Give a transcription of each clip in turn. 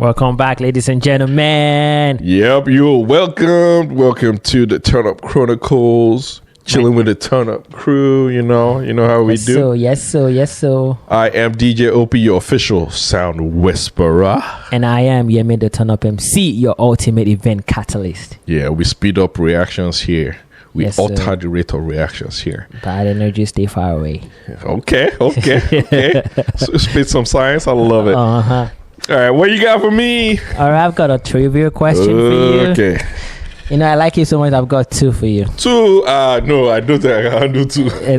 Welcome back, ladies and gentlemen. Yep, you're welcome. Welcome to the TurnUp Chronicles. Chilling with the TurnUp crew, you know how we do. Yes, so. I am DJ OP, your official sound whisperer. And I am Yemi, the TurnUp MC, your ultimate event catalyst. Yeah, we speed up reactions here. We alter sir. the rate of reactions here. Bad energy, stay far away. Okay. So spit some science. I love it. Uh-huh. All right, what you got for me? All right, I've got a trivia question for you. Okay. You know, I like you so much, I've got two for you. Two? No, I don't think I can handle two. I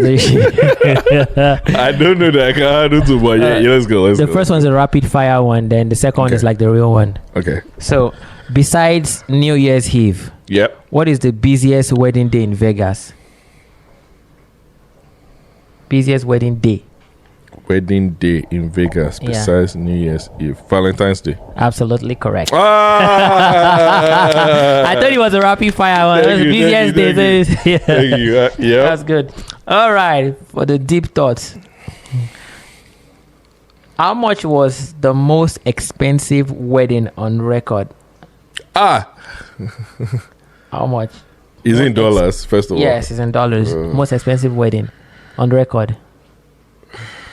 don't know that I can handle two, but yeah, let's go. The first one's a rapid fire one, then the second one is like the real one. Okay. So, besides New Year's Eve, Yep. what is the busiest wedding day in Vegas? Busiest wedding day. Wedding day in Vegas besides New Year's Eve. Valentine's Day. Absolutely correct. Ah! I thought it was a rapid fire one. It was the busiest day. Thank you. Yeah. That's good. All right. For the deep thoughts. How much was the most expensive wedding on record? How much? Is it in dollars, first of all? Yes, it's in dollars. Most expensive wedding on record.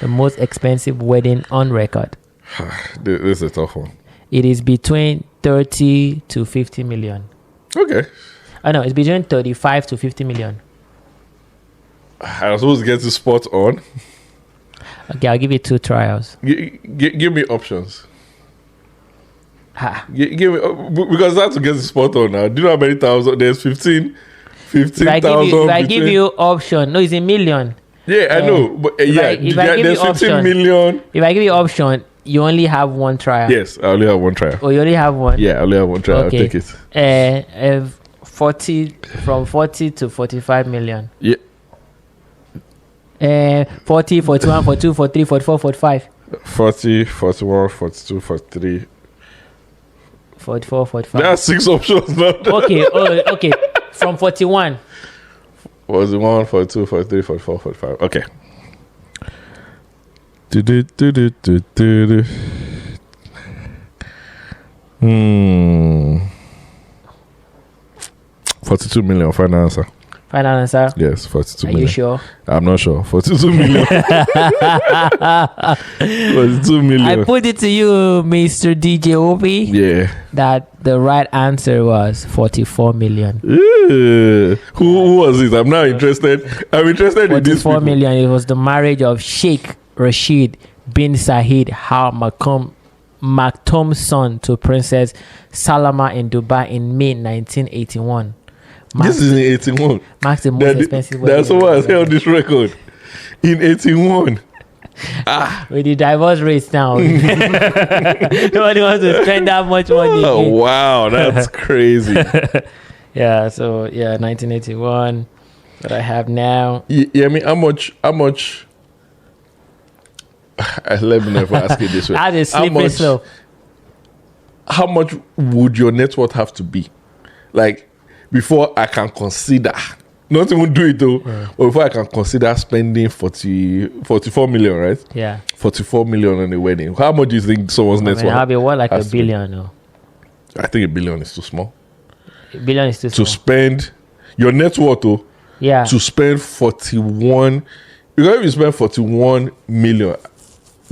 The most expensive wedding on record. This is a tough one. It is between 30 to 50 million. Okay. I know, it's between 35 to 50 million. I was supposed to get the spot on. Okay, I'll give you two trials. Give me options. Give me, because I have to get the spot on now. Do you know how many thousand? There's 15,000. If I give you option, no, it's a million. Yeah, I know. But there's 15 million. If I give you option, you only have one trial. Yes, I only have one trial. Oh, you only have one? Yeah, I only have one trial. Okay. I'll take it. 40 to 45 million. Yeah. 40, 41, 42, 43, 44, 45. 40, 41, 42, 43. 44, 45. There are 6 options now. Okay. From 41. 41, 42, 43, 44, 45. Okay. 42 million, final answer. Final answer? Yes, 42 million. Are you sure? I'm not sure. 42 million. 42 million. I put it to you, Mr. DJ Obi. Yeah. That the right answer was 44 million. Who was it? I'm now interested. I'm interested in this. 44 million. It was the marriage of Sheikh Rashid bin Zayed Al Maktoum's son to Princess Salama in Dubai in May 1981. This is in 81. Marks the most expensive wedding. That's what has held this record. In 81. With the divorce rates now. Nobody wants to spend that much money. Oh, wow. That's crazy. Yeah, so 1981. What I have now. Yeah, I mean, how much let me never ask it this way. That is slippery slope. How much would your net worth have to be? Like, before I can consider, not even do it though, but before I can consider spending 44 million, right? Yeah. 44 million on a wedding. How much do you think someone's net worth? I'll be what, like a has to be? billion? No? I think a billion is too small. A billion is too small. To spend your net worth, though, yeah. to spend 41, because if you spend 41 million,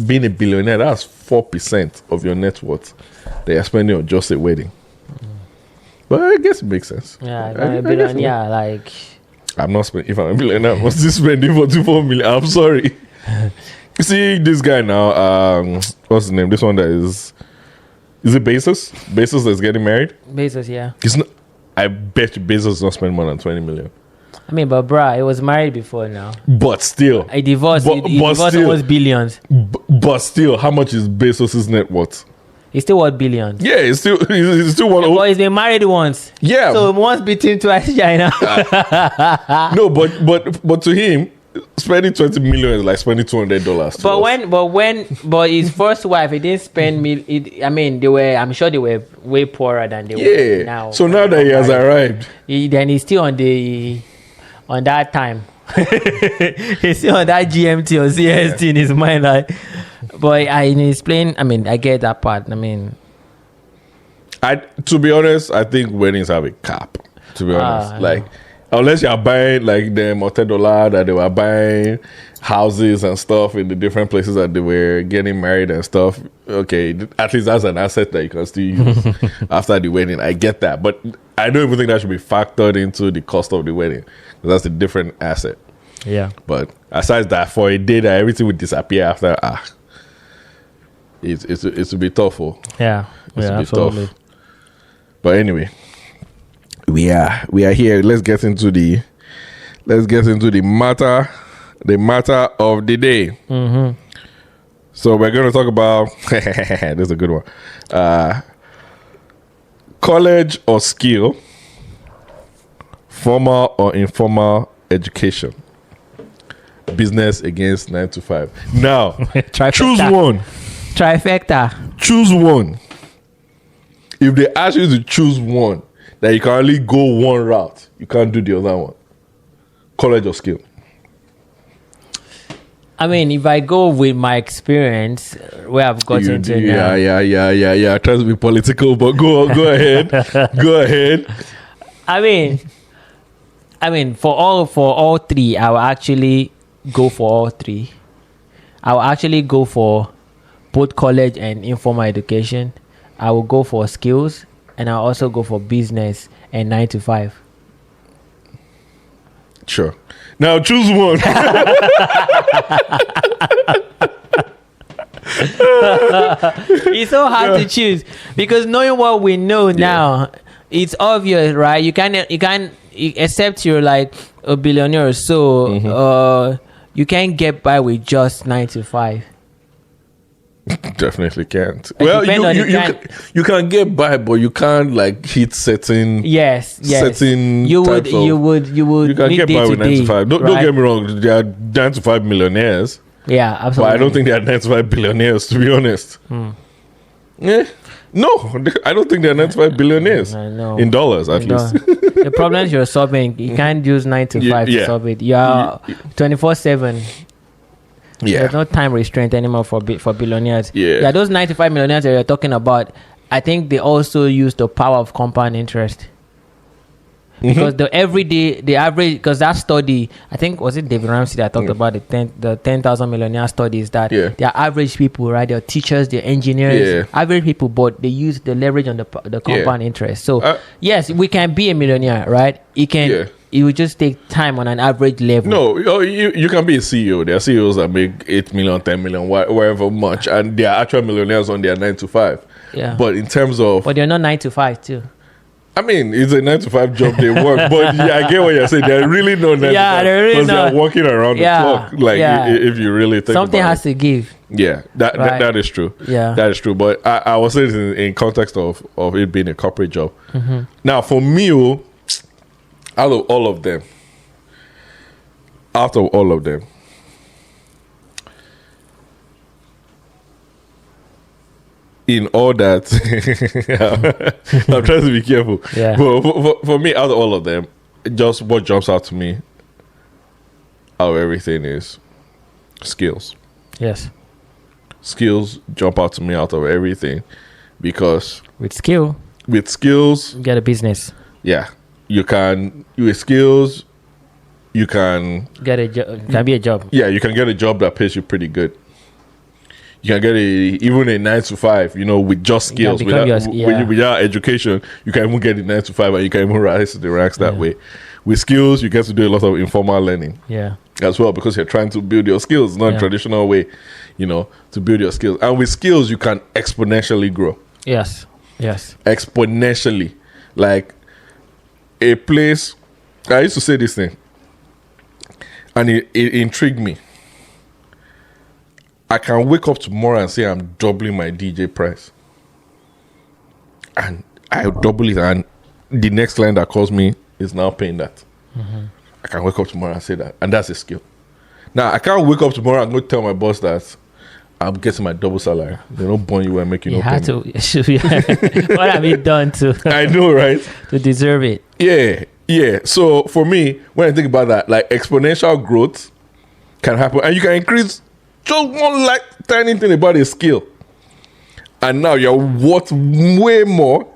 being a billionaire, that's 4% of your net worth that you're spending on just a wedding. But I guess it makes sense. Yeah, a billion, like... I'm not spending... If I'm a billionaire, I'm still spending 44 million. I'm sorry. You see this guy now, what's his name? This one that is it Bezos? Bezos that's getting married? Bezos, yeah. It's not, I bet you Bezos does not spend more than 20 million. I mean, but bruh, it was married before now. But still. I divorced. He divorced still, almost billions. But still, how much is Bezos' net worth? He's still worth billions. Yeah, he's still one. But he's been married once. Yeah. So once beaten, twice China. No, but to him, spending 20 million is like spending $200. But his first wife, he didn't spend I'm sure they were way poorer than they were now. So now that he has arrived, then he's still on that time. He's still on that GMT or CST in his mind. But in his plane, I get that part. To be honest, I think weddings have a cap. To be honest, like unless you are buying like the $10 that they were buying houses and stuff in the different places that they were getting married and stuff. Okay, at least that's an asset that you can still use after the wedding. I get that, but I don't even think that should be factored into the cost of the wedding. That's a different asset. Yeah. But aside that, for a day that everything would disappear after, it's a bit tough. Yeah. It's a bit absolutely. tough. But anyway, we are here. Let's get into the matter of the day. Mm-hmm. So we're going to talk about this is a good one. College or skill, formal or informal education, business against 9 to 5. Now, choose one. Trifecta. Choose one. If they ask you to choose one, that you can only go one route, you can't do the other one. College or skill. I mean, if I go with my experience, where I've gotten to now. Yeah. Trying to be political, but go ahead. Go ahead. I mean, for all three, I will actually go for all three. I will actually go for both college and informal education. I will go for skills, and I'll also go for business and 9 to 5. Sure. Now choose one. It's so hard to choose because knowing what we know now, it's obvious, right? You can't except you're like a billionaire or so, you can't get by with just 9 to 5. Definitely can't. Well, you can get by, but you can't like hit certain. Yes. Certain. You can get by with 9 to 5. Don't get me wrong. There are 9 to 5 millionaires. Yeah, absolutely. But I don't think there are 9 to 5 billionaires. To be honest. Yeah. No, I don't think there are 9 to 5 billionaires. No. In dollars, at least. The problems you're solving, you can't use 9 to 5 to solve it. You are 24/7. Yeah. There's no time restraint anymore for billionaires. Yeah. Those 95 millionaires that you're talking about, I think they also use the power of compound interest. Because the average, because that study, I think, was it David Ramsey that talked about the 10,000 millionaire studies that they're average people, right? They're teachers, they're engineers, average people, but they use the leverage on the compound interest. So, yes, we can be a millionaire, right? It would just take time on an average level. No, you can be a CEO. There are CEOs that make 8 million, 10 million, whatever much, and they are actual millionaires on their 9 to 5. Yeah. But in terms of... But they're not 9 to 5 too. I mean, it's a 9 to 5 job they work, but I get what you're saying. They're really not 9 to 5. They're really not. Because they're working around the clock. Like, if you really think something about has to give. Yeah, that is true. Yeah. That is true. But I was saying in context of it being a corporate job. Now, for me, out of all of them, in all that, I'm trying to be careful. Yeah. But for me, out of all of them, just what jumps out to me out of everything is skills. Yes. Skills jump out to me out of everything because with skills, you get a business. Yeah. With skills, you can get a job. Can be a job. Yeah, you can get a job that pays you pretty good. You can get even a 9 to 5, with just skills. Without education, you can even get a 9 to 5 and you can even rise to the ranks that way. With skills, you get to do a lot of informal learning. Yeah. As well, because you're trying to build your skills, not a traditional way, to build your skills. And with skills, you can exponentially grow. Yes. Exponentially. Like a place, I used to say this thing, and it intrigued me. I can wake up tomorrow and say I'm doubling my DJ price. And I'll double it, and the next client that calls me is now paying that. I can wake up tomorrow and say that. And that's a skill. Now, I can't wake up tomorrow and go tell my boss that I'm getting my double salary. They don't bond you and make you no payment. What have you done to... I know, right? To deserve it. Yeah. So, for me, when I think about that, like exponential growth can happen. And you can increase just one tiny thing about a skill. And now you're worth way more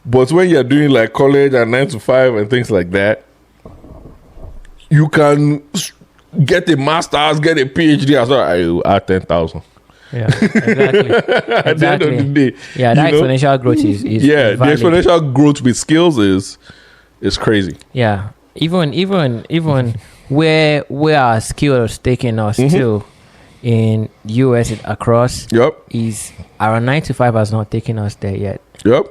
But when you're doing like college and 9 to 5 and things like that, you can get a master's, get a PhD as well. I add 10,000. Yeah, exactly. At the end of the day, yeah, that you know? exponential growth is Yeah, the valid. exponential growth with skills is crazy. Yeah, even where our skills taking us to in US across Yep. is our 9 to 5 has not taken us there yet. Yep.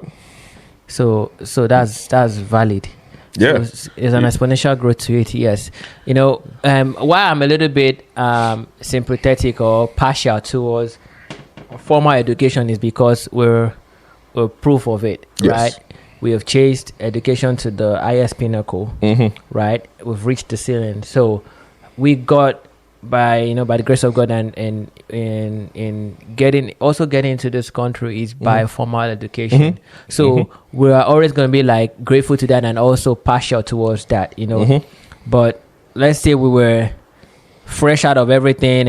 So that's valid. Yeah. So it's an exponential growth to it. Yes, why I'm a little bit sympathetic or partial towards formal education is because we're proof of it, Yes. right? We have chased education to the highest pinnacle, right? We've reached the ceiling. So we got by the grace of God and in getting into this country is by formal education. So we are always going to be like grateful to that and also partial towards that, But let's say we were fresh out of everything,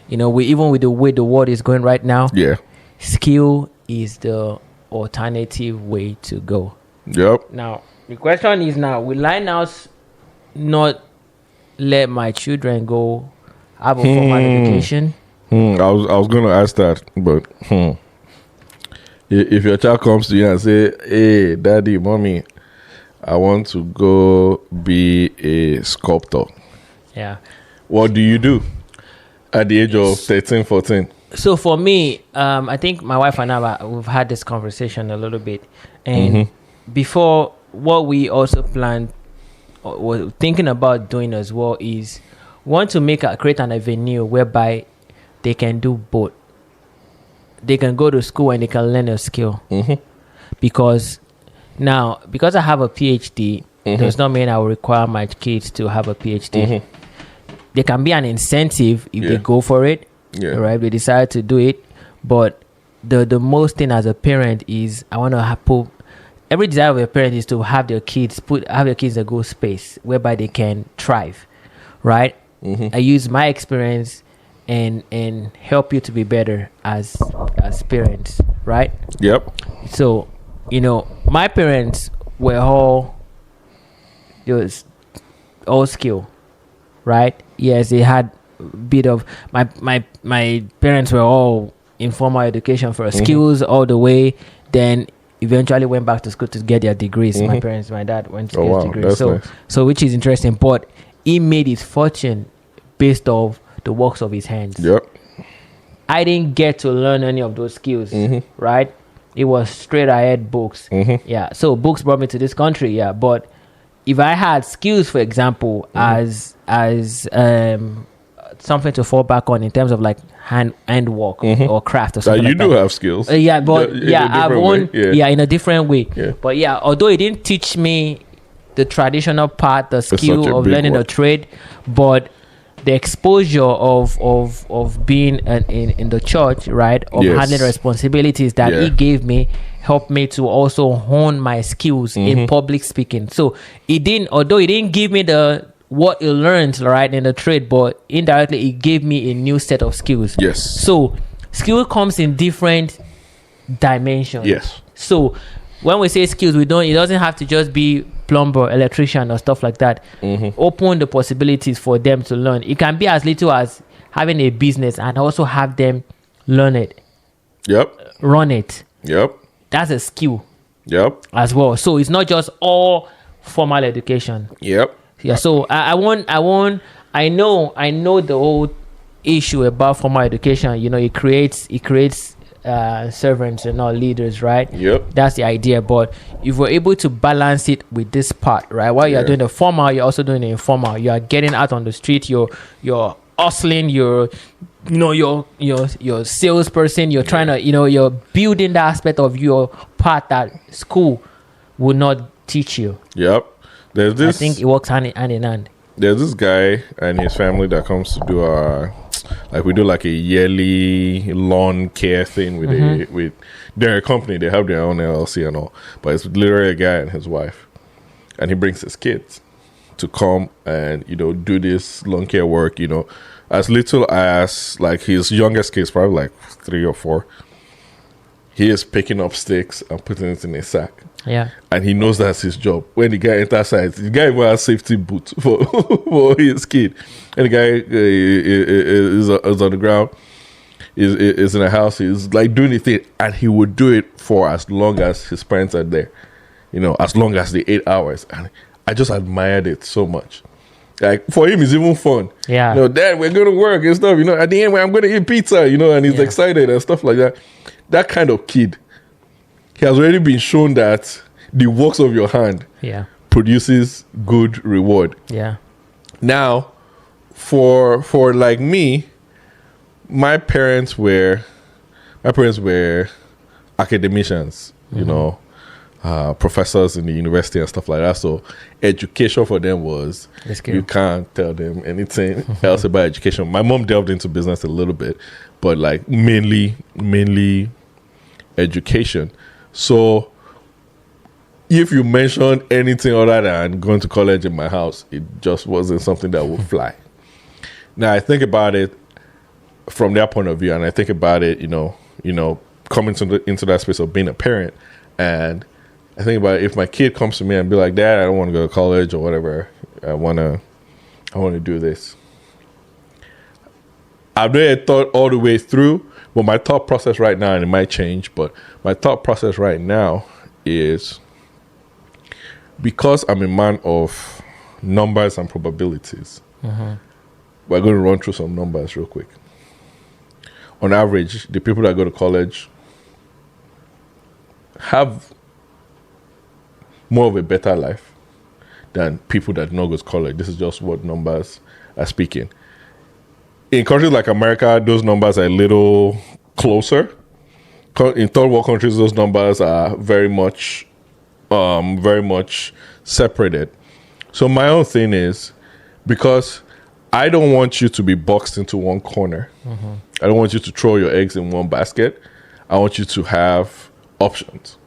we even with the way the world is going right now, Yeah. skill is the alternative way to go. Yep. Now the question is, will I now not let my children go have a formal education? I was going to ask that, but if your child comes to you and say, "Hey, daddy, mommy, I want to go be a sculptor," Yeah. what do you do at the age of 13, 14? So for me, I think my wife and I, we've had this conversation a little bit, and before, what we also planned or were thinking about doing as well is want to create an avenue whereby they can do both. They can go to school and they can learn a skill. Because I have a PhD, does not mean I will require my kids to have a PhD. There can be an incentive if they go for it, right? They decide to do it. But the most thing as a parent is I want to put every desire of a parent is to have their kids a good space whereby they can thrive, right? I use my experience and help you to be better as parents, right? Yep. So, my parents were all skill, right? Yes, they had a bit of my parents were all informal education for skills all the way, then eventually went back to school to get their degrees. My dad went to get degrees. So nice. so which is interesting, but he made his fortune based off the works of his hands. Yep. I didn't get to learn any of those skills, right? It was straight ahead books. Yeah. So books brought me to this country, yeah. But if I had skills, for example, as something to fall back on in terms of like hand work or craft or something You like do that. have skills. Yeah, but In a I've different won. way. Yeah, in a different way. Yeah. But yeah, although it didn't teach me the traditional part, the such skill a of big learning one. a trade, but the exposure of being in the church, right, of Yes. handling responsibilities that he gave me helped me to also hone my skills in public speaking. So although he didn't give me what he learned, right, in the trade, but indirectly it gave me a new set of skills. Yes. So skill comes in different dimensions. Yes. So when we say skills, it doesn't have to just be plumber, electrician, or stuff like that. Open the possibilities for them to learn. It can be as little as having a business and also have them learn it, Yep. run it. Yep. That's a skill Yep. as well. So it's not just all formal education. Yep. Yeah. So I know the whole issue about formal education. It creates servants and not leaders, right? Yep. That's the idea. But if we're able to balance it with this part, right? While you're doing the formal, you're also doing the informal. You are getting out on the street. You're hustling. You're salesperson. You're trying to, you're building the aspect of your part that school would not teach you. Yep. There's this. I think it works hand in hand. There's this guy and his family that comes to do we do like a yearly lawn care thing with their company. They have their own LLC and all, but it's literally a guy and his wife, and he brings his kids to come and do this lawn care work. As little as like his youngest kid is probably like 3 or 4, he is picking up sticks and putting it in a sack. Yeah. And he knows that's his job. When the guy enters site, the guy even has safety boots for, for his kid. And the guy is on the ground, is in a house, he's like doing the thing. And he would do it for as long as his parents are there. You know, as long as the 8 hours. And I just admired it so much. Like, for him, it's even fun. Yeah. You know, Dad, we're going to work and stuff. You know, at the end, I'm going to eat pizza, you know, and he's excited and stuff like that. That kind of kid, he has already been shown that the works of your hand produces good reward. Yeah. Now, for like me, my parents were academicians, you know, professors in the university and stuff like that. So education for them was, you can't tell them anything else about education. My mom delved into business a little bit, but like mainly education. So if you mention anything other than going to college in my house, it just wasn't something that would fly. Now I think about it from their point of view, and I think about it, you know, coming into that space of being a parent, and I think about it, if my kid comes to me and be like, Dad, I don't want to go to college or whatever, I want to do this. I've never thought all the way through, but my thought process right now, and it might change, but my thought process right now is, because I'm a man of numbers and probabilities, we're going to run through some numbers real quick. On average, the people that go to college have more of a better life than people that don't go to college. This is just what numbers are speaking. In countries like America, those numbers are a little closer. In third world countries, those numbers are very much separated. So my own thing is, because I don't want you to be boxed into one corner. I don't want you to throw your eggs in one basket. I want you to have options.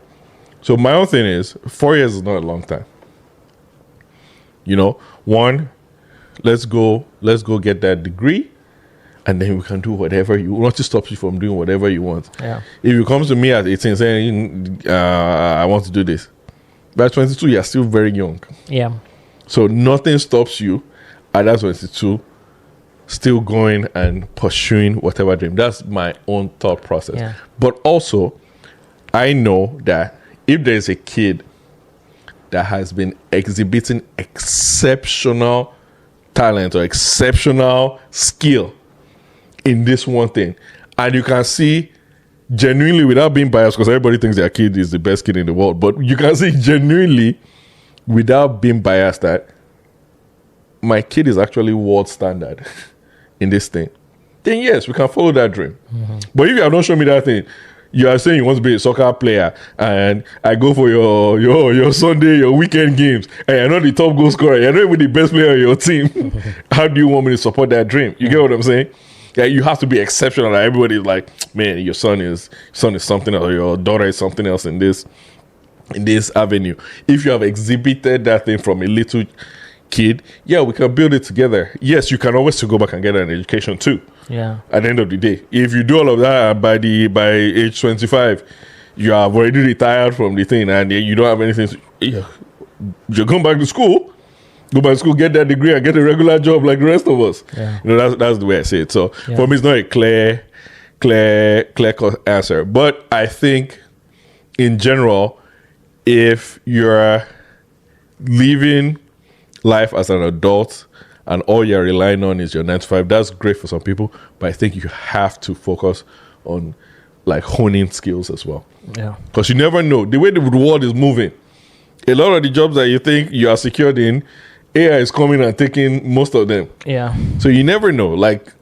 So my own thing is, 4 years is not a long time. You know, one, let's go get that degree, and then we can do whatever you want. To stop you from doing whatever you want. Yeah. If you come to me at 18 saying, I want to do this, by 22, you're still very young. Yeah. So nothing stops you at that 22 still going and pursuing whatever dream. That's my own thought process. Yeah. But also, I know that if there's a kid that has been exhibiting exceptional talent or exceptional skill in this one thing, and you can see genuinely, without being biased, because everybody thinks their kid is the best kid in the world, but you can see genuinely, without being biased, that my kid is actually world standard in this thing, then yes, we can follow that dream. But if you have not shown me that thing, you are saying you want to be a soccer player, and I go for your Sunday, your weekend games, and you're not the top goal scorer, you're not even the best player on your team. How do you want me to support that dream? You get what I'm saying? Yeah, you have to be exceptional. Like, everybody's like, man, your son is something else, or your daughter is something else in this avenue. If you have exhibited that thing from a little kid, yeah, we can build it together. Yes, you can always still go back and get an education too. Yeah. At the end of the day, if you do all of that by age 25, you have already retired from the thing, and you don't have anything. You come back to school. Go back to school, get that degree, and get a regular job like the rest of us. Yeah. You know, that's the way I say it. So for me, it's not a clear answer. But I think, in general, if you're living life as an adult and all you're relying on is your 9 to 5, that's great for some people. But I think you have to focus on like honing skills as well. Yeah. Because you never know the way the world is moving. A lot of the jobs that you think you are secured in, AI is coming and taking most of them. Yeah. So you never know. Like,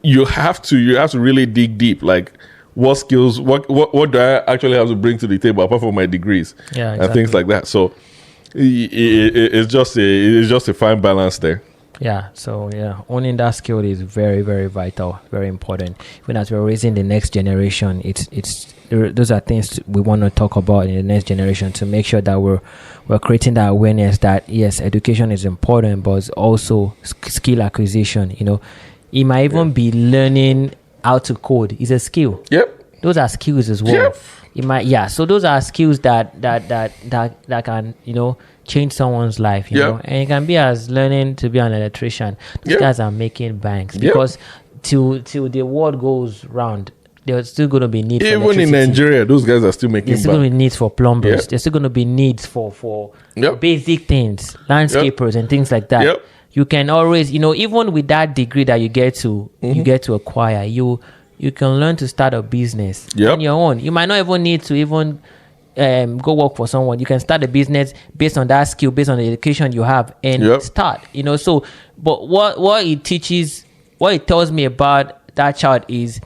you have to really dig deep. Like, what skills, what do I actually have to bring to the table apart from my degrees? Yeah, exactly. And things like that. So it's just a fine balance there. Yeah. So owning that skill is very, very vital, very important. Even as we're raising the next generation, those are things we want to talk about in the next generation, to make sure that we're creating that awareness that yes, education is important, but it's also skill acquisition. You know, it might even be learning how to code is a skill. Yep. Those are skills as well. Yep. it might, yeah. So those are skills that can, change someone's life, you know. And it can be as learning to be an electrician. These guys are making banks because till the world goes round, there's still going to be need for even in Nigeria. Those guys are still making. There's still going to be needs for plumbers. There's still going to be needs for basic things, landscapers and things like that. You can always, even with that degree that you get to acquire, you can learn to start a business on your own. You might not even need to even go work for someone. You can start a business based on that skill, based on the education you have, and start. So, but what it teaches, what it tells me about that child is,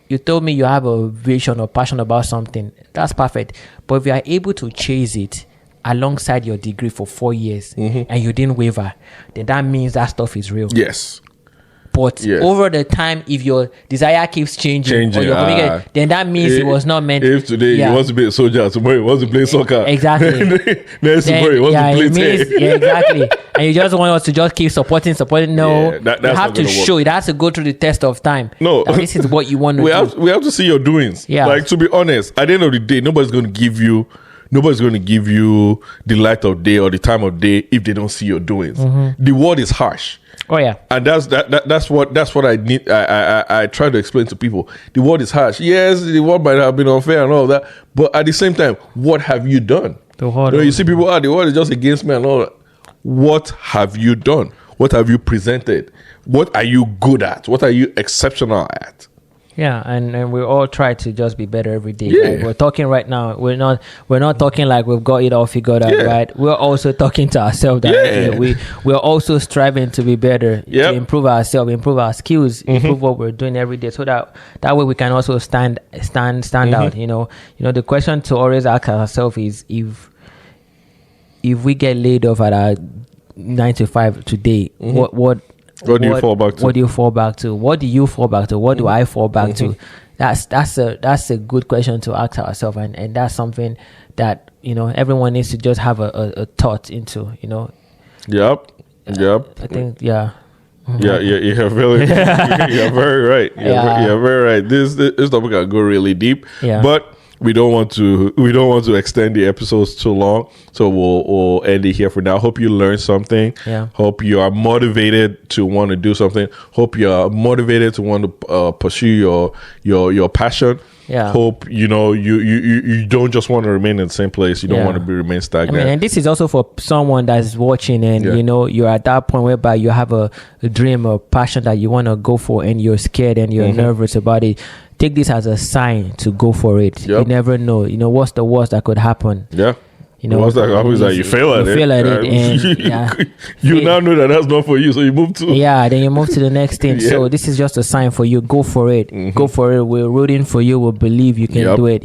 you told me you have a vision or passion about something. That's perfect. But if you are able to chase it alongside your degree for 4 years and you didn't waver, then that means that stuff is real. Yes. But over the time, if your desire keeps changing or you're then that means it was not meant. If today you want to be a soldier, tomorrow you want to play soccer. Exactly. Next tomorrow you want to play tennis. Exactly. And you just want us to just keep supporting. No, you have to show. It has to go through the test of time. No. This is what you want to do. We have to see your doings. Yeah. Like, to be honest, at the end of the day, nobody's going to give you the light of day or the time of day if they don't see your doings. The world is harsh. Oh yeah, and that's what I need. I try to explain to people. The world is harsh. Yes, the world might have been unfair and all that, but at the same time, what have you done? You see people, the world is just against me and all that. What have you done? What have you presented? What are you good at? What are you exceptional at? Yeah, and we all try to just be better every day. Yeah. Right? We're talking right now. We're not talking like we've got it all figured out, right? We're also talking to ourselves that we're also striving to be better, to improve ourselves, improve our skills, improve what we're doing every day, so that way we can also stand out. The question to always ask ourselves is, if we get laid off at our 9 to 5 today, what do you fall back to? What do you fall back to? What do you fall back to? What do I fall back to? That's a good question to ask ourselves, and that's something that everyone needs to just have a thought into. Yep. I think Yeah, you're very right. You're very right. This topic can go really deep, but we don't want to extend the episodes too long, so we'll end it here for now. Hope you learned something. Hope you are motivated to want to do something. Hope you are motivated to want to pursue your passion. Hope you don't just want to remain in the same place. You don't want to remain stagnant. And this is also for someone that's watching, and you're at that point whereby you have a dream or passion that you want to go for, and you're scared and you're nervous about it. Take this as a sign to go for it. You never know. What's the worst that could happen? What's that happens that you fail at it, and you now know that that's not for you, so you move to then you move to the next thing. So this is just a sign for you. Go for it. Go for it. We're rooting for you. We believe you can do it.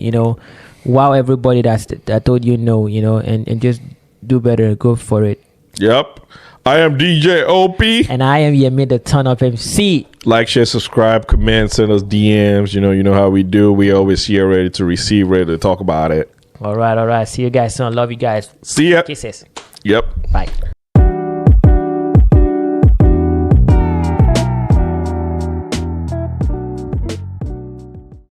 Wow, everybody that told you no, and just do better. Go for it. I am DJ OP. And I am Yemi, the TurnUp MC. Like, share, subscribe, comment, send us DMs. You know how we do. We always here ready to receive, ready to talk about it. All right. See you guys soon. Love you guys. See ya. Kisses. Yep. Bye.